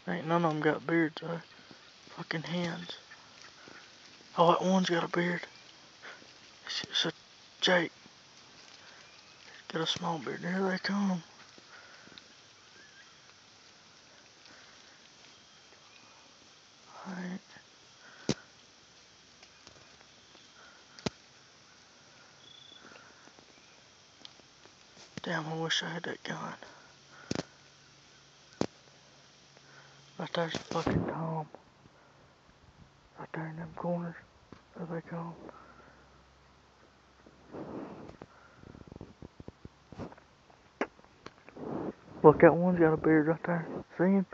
Ain't none of them got beards though. Fucking hands. Oh, that one's got a beard. It's a Jake. Got a small beard. Here they come. Alright. Damn, I wish I had that gun. Right there's a fucking Tom. Right there in them corners. There they come. Look, that one's got a beard right there. See him?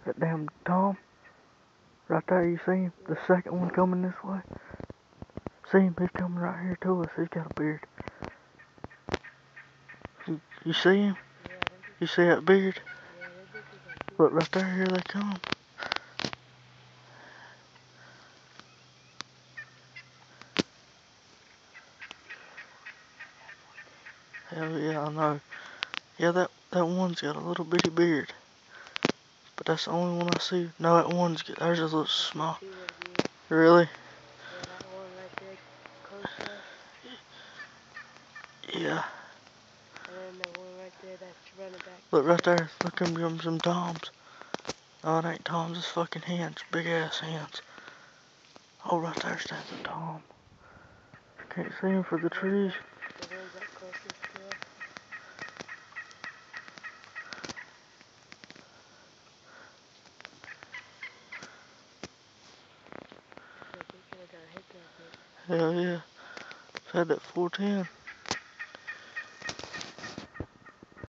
That damn Tom. Right there, you see him? The second one coming this way. See him? He's coming right here to us. He's got a beard. You see him? You see that beard? Look right there, here they come. Hell yeah, I know. Yeah, that one's got a little bitty beard. But that's the only one I see. No, that one's got, there's a little small. Really? Yeah. And then the one right there that's running back. Look right there. Look at them, some Toms. No, it ain't Toms. It's fucking hands. Big ass hands. Oh, right there stands a Tom. Can't see him for the trees. The ones up closest to us. I think we could have got hit that bitch. Hell yeah. Had that 410.